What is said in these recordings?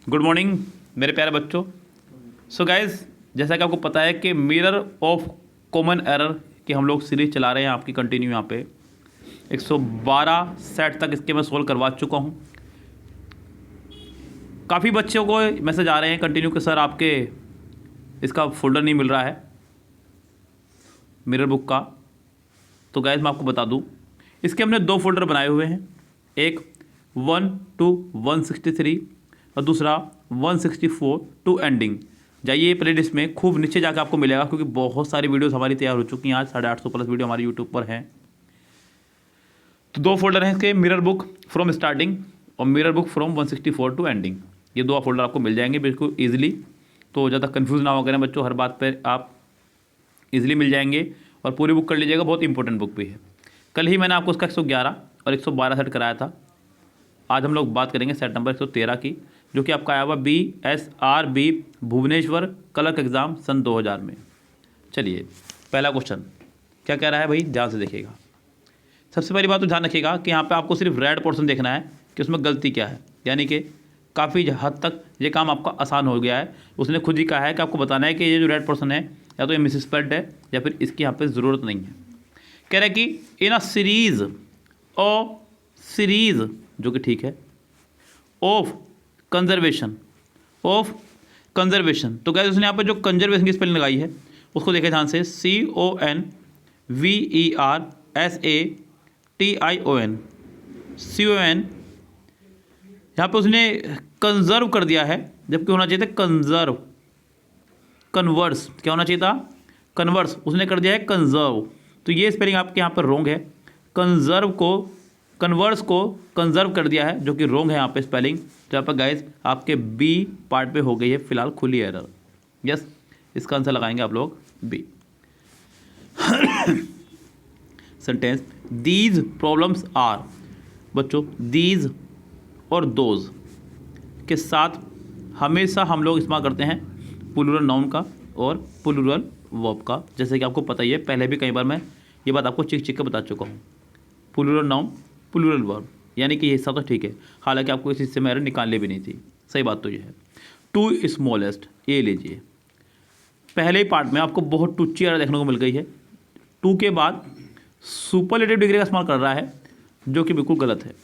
Good morning मेरे प्यारे बच्चों। सो गाइज, जैसा कि आपको पता है कि मिरर ऑफ कॉमन एरर की हम लोग सीरीज चला रहे हैं आपकी कंटिन्यू। यहाँ पे 112 सेट तक इसके मैं सोल्व करवा चुका हूँ। काफ़ी बच्चों को मैसेज आ रहे हैं कंटिन्यू कि सर आपके इसका फोल्डर नहीं मिल रहा है मिरर बुक का। तो गाइज मैं आपको बता दूँ, इसके हमने 2 फोल्डर बनाए हुए हैं, एक 1 to 163 और दूसरा 164 टू एंडिंग। जाइए प्लेलिस्ट में, खूब नीचे जाकर आपको मिलेगा क्योंकि बहुत सारी वीडियोस हमारी तैयार हो चुकी हैं। आज 850 प्लस वीडियो हमारे यूट्यूब पर हैं। तो 2 फोल्डर हैं इसके, मिरर बुक फ्रॉम स्टार्टिंग और mirror book from 164 to ending. ये 2 फोल्डर आपको मिल जाएंगे बिल्कुल ईजिली। तो ज़्यादा कन्फ्यूज़ ना हो करें बच्चों, हर बात पर आप ईजिली मिल जाएंगे और पूरी बुक कर लीजिएगा। बहुत इंपॉर्टेंट बुक भी है। कल ही मैंने आपको उसका 111 और 112 सेट कराया था। आज हम लोग बात करेंगे सेट नंबर 113 की, जो कि आपका आया हुआ BSRB भुवनेश्वर क्लर्क एग्ज़ाम सन 2000 में। चलिए पहला क्वेश्चन क्या कह रहा है भाई, ध्यान से देखिएगा। सबसे पहली बात तो ध्यान रखिएगा कि यहाँ पे आपको सिर्फ रेड पोर्शन देखना है कि उसमें गलती क्या है, यानी कि काफ़ी हद तक ये काम आपका आसान हो गया है। उसने खुद ही कहा है कि आपको बताना है कि ये जो रेड पोर्शन है या तो ये मिसस्पेल्ड है या फिर इसकी यहाँ पे ज़रूरत नहीं है। कह रहा है कि इन अ सीरीज़ जो कि ठीक है, ऑफ कंजर्वेशन तो क्या उसने यहाँ पर जो कंजर्वेशन की स्पेलिंग लगाई है उसको देखे ध्यान से, CONVERSATION यहाँ पे उसने कंजर्व कर दिया है, जबकि होना चाहिए था कंजर्व। कन्वर्स क्या होना चाहिए था, कन्वर्स, उसने कर दिया है कंजर्व। तो ये स्पेलिंग आपके यहाँ पर रोंग है। कंजर्व को कन्वर्स को कंजर्व कर दिया है, जो कि रोंग है यहाँ पे स्पेलिंग। तो यहाँ पर गाइस आपके बी पार्ट पे हो गई है फिलहाल खुली एरर। यस, इसका आंसर लगाएंगे आप लोग B. Sentence these problems are, बच्चों दीज और दोज के साथ हमेशा हम लोग इस्तेमाल करते हैं प्लूरल नाउन का और प्लूरल वर्ब का। जैसे कि आपको पता ही है, पहले भी कई बार मैं ये बात आपको चिक के बता चुका हूँ। प्लूरल नाउन प्लूरल वर्ब, यानी कि ये हिस्सा तो ठीक है, हालांकि आपको इस हिस्से में एरर निकालनी भी नहीं थी। सही बात तो ये है। टू स्मॉलेस्ट, ये लीजिए, पहले ही पार्ट में आपको बहुत टूची एरर देखने को मिल गई है। टू के बाद सुपरलेटिव डिग्री का इस्तेमाल कर रहा है, जो कि बिल्कुल गलत है।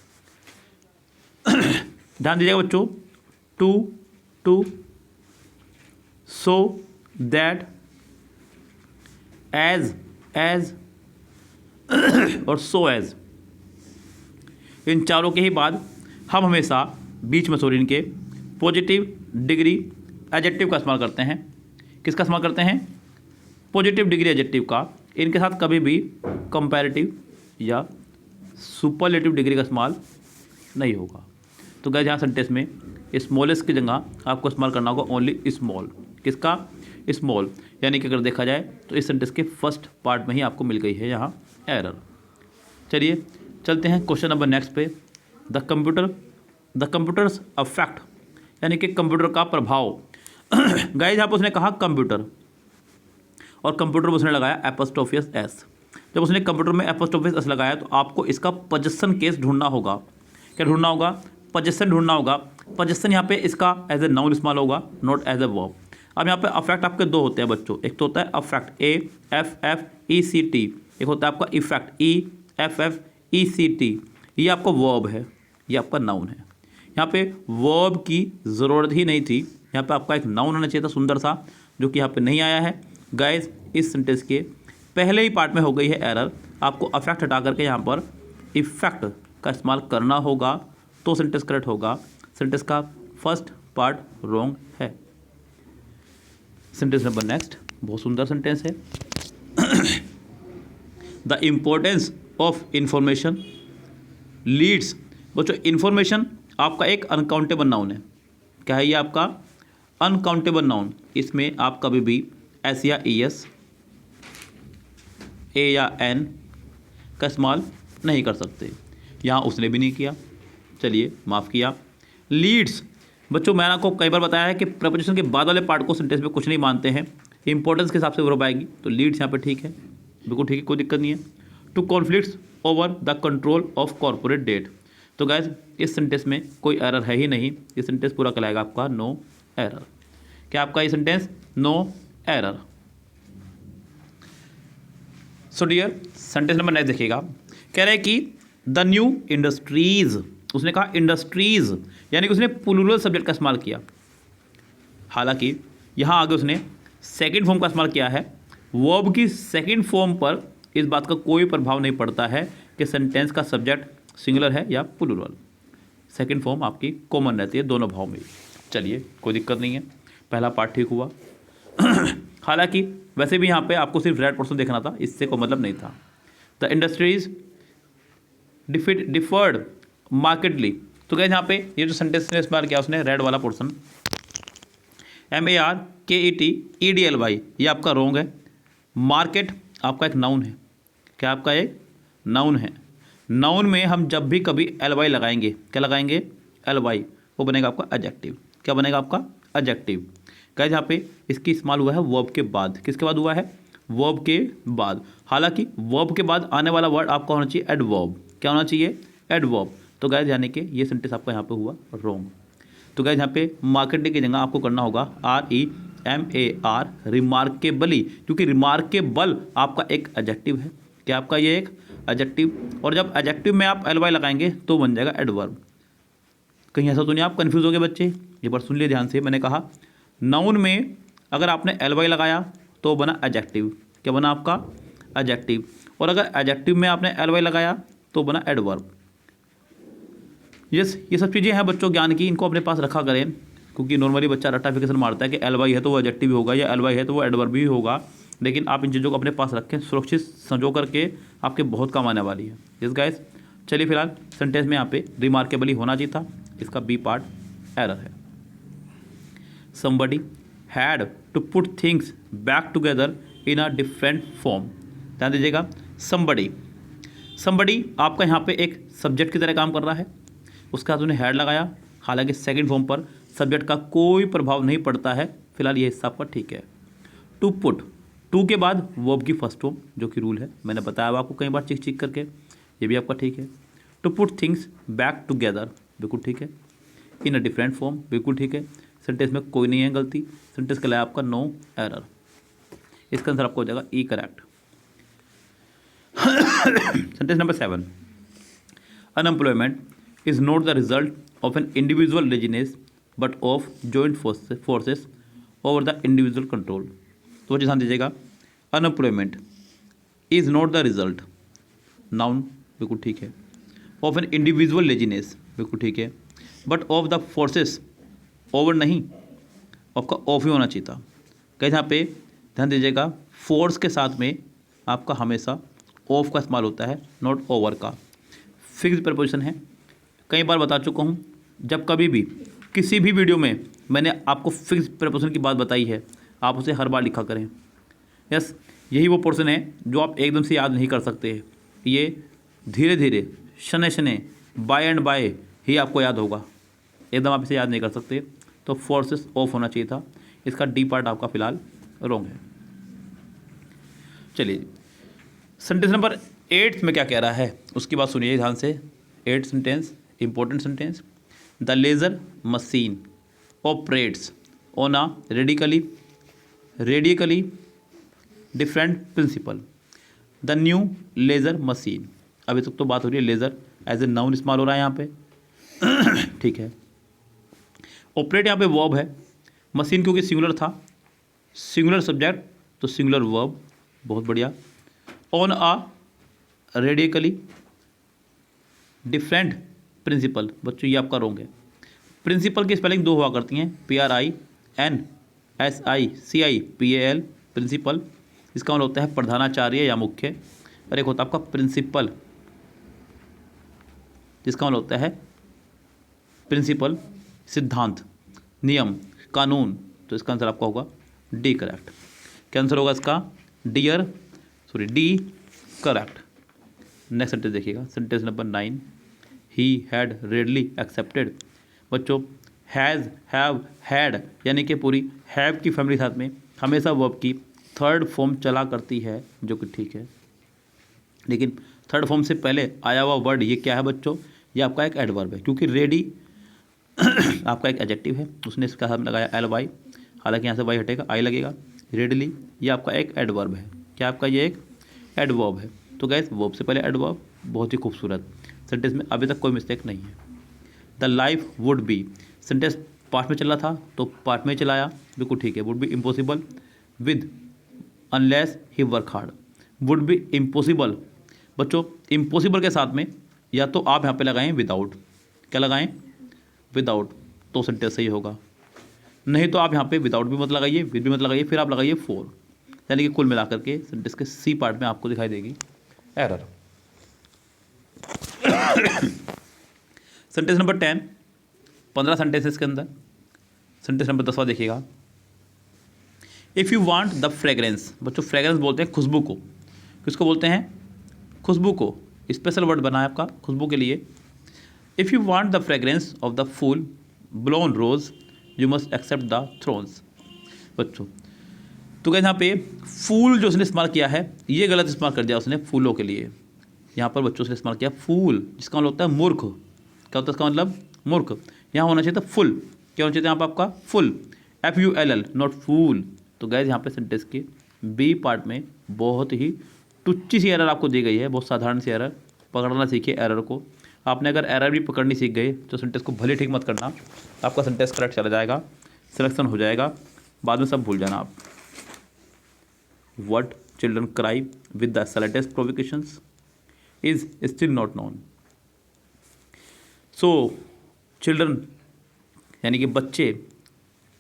ध्यान दीजिएगा बच्चों, टू सो दैट, एज और सो एज, इन चारों के ही बाद हम हमेशा बीच में इनके पॉजिटिव डिग्री एडजेक्टिव का इस्तेमाल करते हैं। किसका इस्तेमाल करते हैं, पॉजिटिव डिग्री एडजेक्टिव का। इनके साथ कभी भी कंपैरेटिव या सुपरलेटिव डिग्री का इस्तेमाल नहीं होगा। तो गाइस यहाँ सेंटेंस में स्मॉलेस्ट की जगह आपको इस्तेमाल करना होगा ओनली स्मॉल। किसका, स्मॉल, यानी कि अगर देखा जाए तो इस सेंटेंस के फर्स्ट पार्ट में ही आपको मिल गई है यहाँ एरर। चलिए चलते हैं क्वेश्चन नंबर नेक्स्ट पे। द कंप्यूटर्स अफेक्ट, यानी कि कंप्यूटर का प्रभाव। गाइस यहाँ पर उसने कहा कंप्यूटर, और कंप्यूटर में उसने लगाया एपोस्ट्रोफियस एस। जब उसने कंप्यूटर में एपोस्ट्रोफियस एस लगाया तो आपको इसका पोजेसन केस ढूंढना होगा। क्या ढूंढना होगा, पोजेसन ढूंढना होगा। पोजेसन यहाँ पे इसका एज ए नाउन इस्तेमाल होगा, नॉट एज ए वर्ब। अब यहाँ पे अफेक्ट आपके 2 होते हैं बच्चों, एक तो होता है अफेक्ट AFFECT, एक होता है आपका इफेक्ट EFFECT। ये आपका वर्ब है, ये आपका नाउन है। यहाँ पे वर्ब की ज़रूरत ही नहीं थी, यहाँ पे आपका एक नाउन होना चाहिए था सुंदर सा, जो कि यहाँ पे नहीं आया है। गाइस इस सेंटेंस के पहले ही पार्ट में हो गई है एरर। आपको अफेक्ट हटा करके यहाँ पर इफेक्ट का इस्तेमाल करना होगा तो सेंटेंस करेक्ट होगा। सेंटेंस का फर्स्ट पार्ट रॉन्ग है। सेंटेंस नंबर नेक्स्ट, बहुत सुंदर सेंटेंस है। The importance of information leads, बच्चों इंफॉर्मेशन आपका एक अनकाउंटेबल नाउन है। क्या है ये आपका अनकाउंटेबल नाउन। इसमें आप कभी भी एस या ES, A या N का इस्तेमाल नहीं कर सकते। यहाँ उसने भी नहीं किया, चलिए माफ़ किया। लीड्स, बच्चों मैंने आपको कई बार बताया है कि प्रपोजिशन के बाद वाले पार्ट को सेंटेंस में कुछ नहीं मानते हैं, इंपॉर्टेंस के हिसाब से वर्ब आएगी। तो लीड्स यहाँ पे ठीक है, बिल्कुल ठीक है, कोई दिक्कत नहीं है। Two conflicts over the control of corporate debt, तो गाइस इस सेंटेंस में कोई एरर है ही नहीं, ये सेंटेंस पूरा कहलाएगा आपका नो एरर। क्या आपका ये sentence no error. So dear sentence number next देखिएगा, कह रहा है कि द न्यू इंडस्ट्रीज, उसने कहा इंडस्ट्रीज यानी कि उसने प्लूरल सब्जेक्ट का इस्तेमाल किया। हालांकि यहाँ आगे उसने सेकंड फॉर्म का इस्तेमाल किया है। वर्ब की सेकंड फॉर्म पर इस बात का कोई प्रभाव नहीं पड़ता है कि सेंटेंस का सब्जेक्ट सिंगुलर है या प्लूरल। सेकंड फॉर्म आपकी कॉमन रहती है दोनों भाव में। चलिए कोई दिक्कत नहीं है, पहला पार्ट ठीक हुआ। हालांकि वैसे भी यहाँ पे आपको सिर्फ रेड पोर्शन देखना था, इससे कोई मतलब नहीं था। द इंडस्ट्रीज डिफर्ड मार्केटली, तो क्या यहाँ पे ये जो सेंटेंस ने इस्तेमाल किया उसने रेड वाला पोर्शन, MARKETEDLY, ये आपका रॉन्ग है। मार्केट आपका एक नाउन है। क्या आपका एक नाउन है। नाउन में हम जब भी कभी LY लगाएंगे, क्या लगाएंगे LY, वो बनेगा आपका एडजेक्टिव। क्या बनेगा आपका एडजेक्टिव। क्या यहाँ पे इसकी इस्तेमाल हुआ है वर्ब के बाद। किसके बाद हुआ है वर्ब के बाद। हालांकि वर्ब के बाद आने वाला वर्ड आपका होना चाहिए एडवर्ब। क्या होना चाहिए एडवर्ब। तो गाइस यानी कि ये सेंटेंस आपका यहाँ पे हुआ रॉन्ग। तो गाइस यहाँ पे मार्केटिंग की जगह आपको करना होगा REMAR रिमार्केबली, क्योंकि रिमार्केबल आपका एक एडजेक्टिव है। क्या आपका ये एक एडजेक्टिव, और जब एडजेक्टिव में आप LY लगाएंगे तो बन जाएगा एडवर्ब। कहीं ऐसा तो नहीं आप कंफ्यूज हो गए बच्चे, ये बार सुन लिए ध्यान से। मैंने कहा नाउन में अगर आपने LY लगाया तो बना एडजेक्टिव। क्या बना आपका एडजेक्टिव, और अगर एडजेक्टिव में आपने LY लगाया तो बना एडवर्ब। यस, ये सब चीज़ें हैं बच्चों ज्ञान की, इनको अपने पास रखा करें, क्योंकि नॉर्मली बच्चा रट्टाफिकेशन मारता है कि LY है तो वो एडजेक्टिव भी होगा या LY है तो वो एडवर्ब भी होगा। लेकिन आप इन चीज़ों को अपने पास रखें, सुरक्षित संजो करके आपके बहुत काम आने वाली है। यस गाइस, चलिए फिलहाल सेंटेंस में यहाँ पे रिमार्केबली होना चाहिए था, इसका बी पार्ट एरर है। Somebody had to put things back together in a different form। ध्यान दीजिएगा, somebody आपका यहाँ पे एक सब्जेक्ट की तरह काम कर रहा है, उसके साथ उन्हें हैड लगाया। हालांकि सेकंड फॉर्म पर सब्जेक्ट का कोई प्रभाव नहीं पड़ता है, फिलहाल ये हिस्सा आपका ठीक है। टू पुट, टू के बाद वर्ब की फर्स्ट फॉर्म जो कि रूल है, मैंने बताया आपको कई बार चिक करके, ये भी आपका ठीक है। To put things back together बिल्कुल ठीक है। इन अ डिफरेंट फॉर्म बिल्कुल ठीक है। सेंटेंस में कोई नहीं है गलती, सेंटेंस का लाया आपका नो एरर। इसका आंसर आपको हो जाएगा E correct. Sentence number 7, unemployment is not the result of an individual laziness but of joint forces over the individual control. तो ध्यान दीजिएगा, unemployment is not the result, noun बिल्कुल ठीक है, ऑफ एन इंडिविजुअल लेजीनेस बिल्कुल ठीक है, but of the forces, over नहीं, आपका ऑफ ही होना चाहिए था। कहीं यहाँ पे ध्यान दीजिएगा, फोर्स के साथ में आपका हमेशा ऑफ का इस्तेमाल होता है, नॉट ओवर का। फिक्स प्रपोजिशन है, कई बार बता चुका हूँ। जब कभी भी किसी भी वीडियो में मैंने आपको फिक्स प्रपोजिशन की बात बताई है, आप उसे हर बार लिखा करें। यस, यही वो पोर्शन है जो आप एकदम से याद नहीं कर सकते। ये धीरे धीरे शने शने बाय एंड बाय ही आपको याद होगा, एकदम आप इसे याद नहीं कर सकते। तो फोर्सेस ऑफ होना चाहिए था, इसका डी पार्ट आपका फिलहाल रॉन्ग है। चलिए सेंटेंस नंबर 8 में क्या कह रहा है उसकी बात सुनिए ध्यान से। 8 sentence important sentence. The laser machine operates on a radically different principle. The new laser machine, अभी तक तो बात हो रही है लेज़र एज ए नाउन इस्तेमाल हो रहा है यहाँ पे। ठीक है, ऑपरेट यहाँ पे वर्ब है, मशीन क्योंकि सिंगुलर था, सिंगुलर सब्जेक्ट तो सिंगुलर वर्ब, बहुत बढ़िया। On a radically different principle, बच्चों ये आपका रॉन्ग है। प्रिंसिपल की स्पेलिंग दो हुआ करती हैं, PRINSICIPAL प्रिंसिपल, इसका मतलब होता है प्रधानाचार्य या मुख्य, और एक होता है आपका प्रिंसिपल जिसका मतलब होता है प्रिंसिपल सिद्धांत, नियम, कानून। तो इसका आंसर आपका होगा डी करेक्ट। क्या आंसर होगा इसका डी करेक्ट। नेक्स्ट सेंटेंस देखिएगा, sentence number 9, he had readily accepted. बच्चों हैज़, हैव, हैड यानी कि पूरी हैव की फैमिली साथ में हमेशा वर्ब की थर्ड फॉर्म चला करती है, जो कि ठीक है। लेकिन थर्ड फॉर्म से पहले आया हुआ वर्ड ये क्या है बच्चों, ये आपका एक एडवर्ब है, क्योंकि रेडी आपका एक एडजेक्टिव है, उसने इसका हम लगाया एल वाई, हालांकि यहाँ से वाई हटेगा, आई लगेगा। रेडली ये आपका एक एडवर्ब है। क्या आपका ये एक एडवर्ब है। तो गैस वर्ब से पहले एडवर्ब, बहुत ही खूबसूरत सेंटेंस में अभी तक कोई मिस्टेक नहीं है। The life would be, sentence past में चल रहा था तो पास्ट में चलाया, बिल्कुल ठीक है। Would be impossible with unless he work hard, would be impossible. बच्चों इम्पॉसिबल के साथ में या तो आप यहाँ पे लगाएं विदाउट, क्या लगाएं विदाउट, तो सेंटेंस सही होगा। नहीं तो आप यहाँ पे विदाउट भी मत लगाइए, विद भी मत लगाइए, फिर आप लगाइए फॉर, यानी कि कुल मिलाकर के सेंटेंस के सी पार्ट में आपको दिखाई देगी एरर। सेंटेंस नंबर 10, 15 सेंटेंसेस के अंदर सेंटेंस नंबर 10वां देखिएगा। If you want the fragrance, बच्चों फ्रेग्रेंस बोलते हैं खुशबू को, किसको बोलते हैं खुशबू को, स्पेशल वर्ड बना है आपका खुशबू के लिए। If you want the fragrance of the full blown rose you must accept the thorns. बच्चों तो क्या यहाँ पे फूल जो उसने इस्तेमाल किया है ये गलत इस्तेमाल कर दिया उसने फूलों के लिए। यहाँ पर बच्चों से इस्तेमाल किया फूल, जिसका मतलब होता है मूर्ख। क्या होता है इसका मतलब मूर्ख। यहाँ होना चाहिए था फुल, क्या होना चाहिए था यहाँ पर आपका फुल, FULL नॉट फूल। तो गैस यहाँ पे सेंटेंस के बी पार्ट में बहुत ही टुच्ची सी एरर आपको दी गई है, बहुत साधारण सी एरर। पकड़ना सीखिए एरर को। आपने अगर एरर भी पकड़नी सीख गए तो सेंटेंस को भले ठीक मत करना, आपका सेंटेंस करेक्ट चला जाएगा, सिलेक्शन हो जाएगा, बाद में सब भूल जाना आप। What children cry with the slightest provocations is still not known. So children यानी कि बच्चे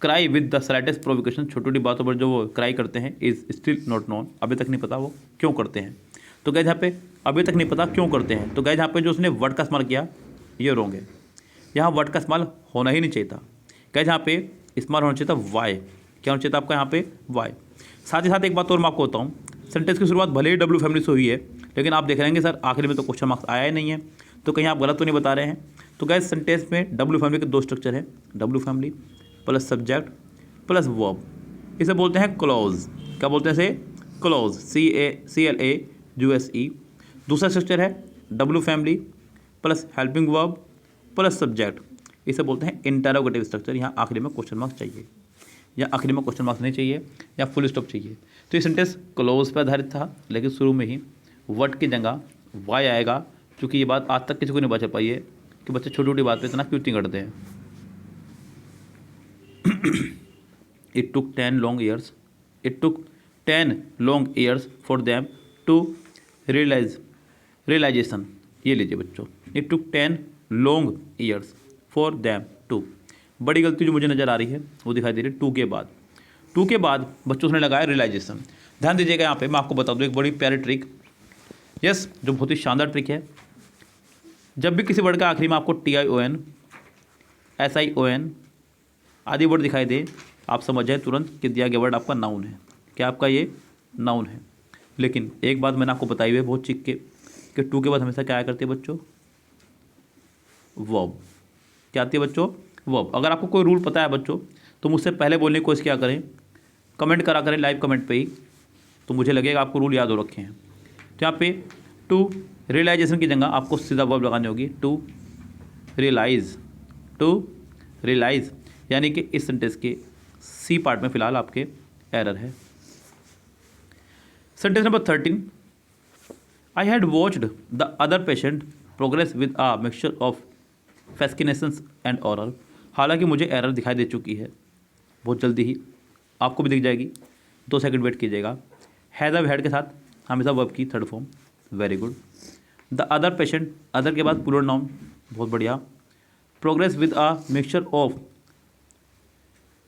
cry with the slightest provocation, छोटी छोटी बातों पर जो वो क्राई करते हैं, इज स्टिल नॉट नोन, अभी तक नहीं पता वो क्यों करते हैं। तो गैस यहाँ पे अभी तक नहीं पता क्यों करते हैं, तो गैस यहाँ पे जो उसने वर्ड का इस्तेमाल किया ये रॉन्ग है। यहाँ वर्ड का इस्तेमाल होना ही नहीं चाहिए था। गैस यहाँ पे इस्तेमाल होना चाहिए था वाई। क्या होना चाहिए था आपका यहाँ पे वाई। साथ ही साथ एक बात और मैं आपको बताऊँ, सेंटेंस की शुरुआत भले ही डब्ल्यू फैमिली से हुई है, लेकिन आप देख रहे हैं सर आखिर में तो क्वेश्चन मार्क्स आया ही नहीं है, तो कहीं आप गलत तो नहीं बता रहे हैं। तो गैस सेंटेंस में डब्ल्यू फैमिली के दो स्ट्रक्चर हैं, W family plus subject plus verb, इसे बोलते हैं क्लॉज। क्या बोलते हैं इसे क्लॉज, CLAUSE। दूसरा स्ट्रक्चर है W family plus helping verb plus subject, इसे बोलते हैं इंटरोगेटिव स्ट्रक्चर। यहाँ आखिरी में क्वेश्चन मार्क्स चाहिए, या आखिरी में क्वेश्चन मार्क्स नहीं चाहिए, या फुल स्टॉप चाहिए। तो ये सेंटेंस क्लोज पर आधारित था, लेकिन शुरू में ही वर्ड की जगह वाई आएगा, क्योंकि ये बात आज तक किसी को नहीं बचा पाई है कि बच्चे छोटी छोटी बात पे इतना क्यों चिंगड़ते हैं। It took 10 long years for them to realization. ये लीजिए बच्चों, it took 10 long years for them to. बड़ी गलती जो मुझे नज़र आ रही है वो दिखाई दे रही है टू के बाद बच्चों ने लगाया रियलाइजेशन। ध्यान दीजिएगा, यहाँ पे मैं आपको बता दूँ एक बड़ी प्यारी ट्रिक, यस जो बहुत ही शानदार ट्रिक है। जब भी किसी वर्ड का आखिरी में आपको TION SION आदि वर्ड दिखाई दे, आप समझ जाए तुरंत कि दिया गया वर्ड आपका नाउन है। क्या आपका ये नाउन है। लेकिन एक बात मैंने आपको बताई हुई है बहुत चिक के, कि टू के बाद हमेशा क्या आया करती है बच्चों, वर्ब। क्या आती है बच्चों, वर्ब। अगर आपको कोई रूल पता है बच्चों तो मुझसे पहले बोलने की कोशिश क्या करें, कमेंट करा करें लाइव कमेंट पे ही, तो मुझे लगेगा आपको रूल याद हो रखे हैं। तो यहाँ पे टू रियलाइजेशन की जगह आपको सीधा वर्ब लगानी होगी, टू रियलाइज, यानी कि इस सेंटेंस के सी पार्ट में फिलहाल आपके एरर है। Sentence number 13, I had watched the other patient progress with a mixture of fascinations and oral. हालांकि मुझे एरर दिखाई दे चुकी है, बहुत जल्दी ही आपको भी दिख जाएगी, 2 सेकंड वेट कीजिएगा। हैज़ अब हेड के साथ हमेशा वर्ब की third form, very good. The other patient, other के बाद प्लूरल नाउन, बहुत बढ़िया। Progress with a mixture of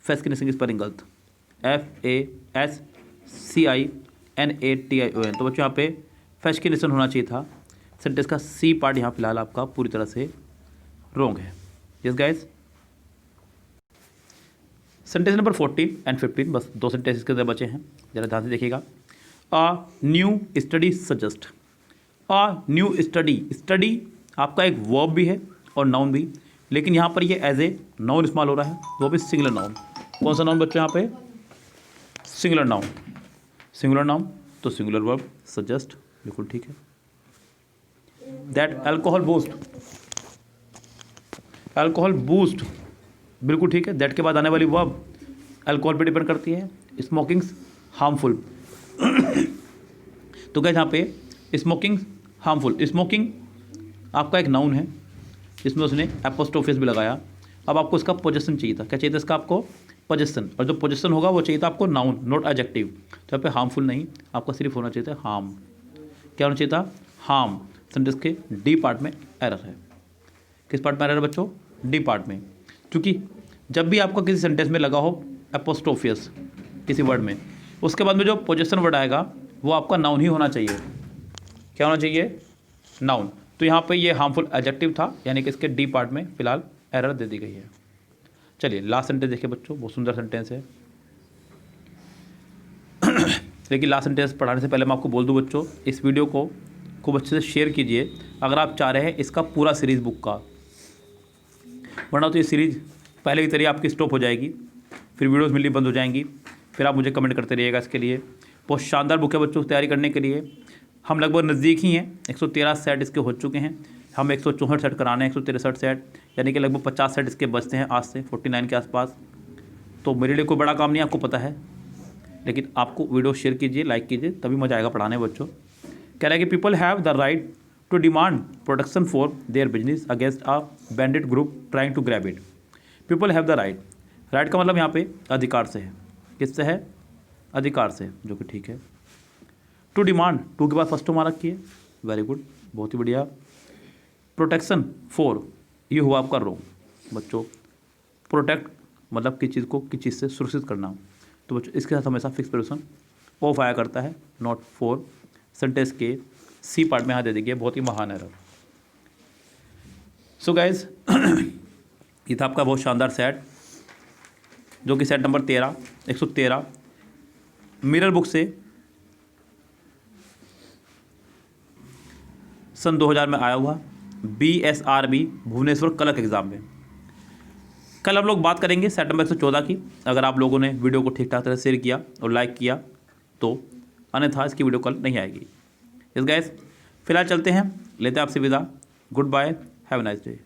fascination की स्पेलिंग गलत, FASCINATION। तो बच्चों यहाँ पे फैस्किनेशन होना चाहिए था। सेंटेंस का सी पार्ट यहाँ फिलहाल आपका पूरी तरह से रॉन्ग है। Yes guys. Sentence number 14 and 15, बस 2 सेंटेंस के अंदर बचे हैं, जरा ध्यान से देखिएगा। A new study suggest, a new study आपका एक वर्ब भी है और नाउन भी, लेकिन यहाँ पर ये एज ए नाउन इस्तेमाल हो रहा है, वो भी सिंगुलर नाउन। कौन सा नाउन बच्चों यहाँ पे, सिंगुलर नाउन, तो सिंगुलर वर्ब सजेस्ट, बिल्कुल ठीक है। That alcohol boost, alcohol boost, बिल्कुल ठीक है। दैट के बाद आने वाली वर्ब अल्कोहल पे डिपेंड करती है। स्मोकिंग्स हार्मफुल, तो क्या यहाँ पे स्मोकिंग हार्मफुल, स्मोकिंग आपका एक नाउन है, इसमें उसने एपोस्ट्रोफिस भी लगाया। अब आपको इसका पोजेसन चाहिए था, क्या चाहिए था इसका आपको पोजेसन, और जो पोजेसन होगा वो चाहिए था आपको नाउन, नॉट एडजेक्टिव। तो यहाँ पे हार्मफुल नहीं, आपका सिर्फ होना चाहिए था हार्म। क्या होना चाहिए था, हार्म। सेंटेंस के डी पार्ट में एरर है। किस पार्ट में एरर है बच्चों, डी पार्ट में, क्योंकि जब भी आपको किसी सेंटेंस में लगा हो एपोस्ट्रोफियस किसी वर्ड में, उसके बाद में जो पोजेसन वर्ड आएगा वो आपका नाउन ही होना चाहिए। क्या होना चाहिए, नाउन। तो यहाँ पे ये हार्मफुल एडजेक्टिव था, यानी कि इसके डी पार्ट में फिलहाल एरर दे दी गई है। चलिए लास्ट सेंटेंस देखिए बच्चों, बहुत सुंदर सेंटेंस है। लेकिन लास्ट सेंटेंस पढ़ाने से पहले मैं आपको बोल दूं बच्चों, इस वीडियो को खूब अच्छे से शेयर कीजिए अगर आप चाह रहे हैं इसका पूरा सीरीज़ बुक का, वरना तो ये सीरीज़ पहले की तरह आपकी स्टॉप हो जाएगी, फिर वीडियोस मिलनी बंद हो जाएंगी, फिर आप मुझे कमेंट करते रहिएगा। इसके लिए बहुत शानदार बुक है बच्चों, तैयारी करने के लिए हम लगभग नज़दीक ही हैं। 113 सेट इसके हो चुके हैं, हम 164 सेट कराने हैं, 163 सेट, यानी कि लगभग 50 सेट इसके बचते हैं आज से 49 के आसपास। तो मेरे लिए कोई बड़ा काम नहीं, आपको पता है, लेकिन आपको वीडियो शेयर कीजिए, लाइक कीजिए, तभी मजा आएगा पढ़ाने बच्चों। कह रहा है कि people have the right to demand protection for their business against a banded group trying to grab it. People have the right, right का मतलब यहाँ पे अधिकार से है, किससे है, अधिकार से, जो कि ठीक है। टू डिमांड, टू के बाद फर्स्ट हमारा रखी है, वेरी गुड, बहुत ही बढ़िया। प्रोटेक्शन फॉर, ये हुआ आपका रॉन्ग बच्चों। प्रोटेक्ट मतलब किस चीज़ को किस चीज़ से सुरक्षित करना, तो बच्चों इसके साथ हमेशा फिक्स प्रेपोजिशन ऑफ आया करता है, नॉट फॉर। सेंटेंस के सी पार्ट में यहाँ दे देंगे, बहुत ही महान एरर। सो गाइज ये था आपका बहुत शानदार सेट, जो कि सेट नंबर 13 113 मिरर बुक से सन 2000 में आया हुआ BSRB भुवनेश्वर क्लर्क एग्जाम में। कल हम लोग बात करेंगे सेट नंबर 114 की, अगर आप लोगों ने वीडियो को ठीक ठाक तरह शेयर किया और लाइक किया तो, अन्यथा इसकी वीडियो कल नहीं आएगी। इस गाइस फिलहाल चलते हैं, लेते हैं आपसे विदा। Goodbye, have a nice day.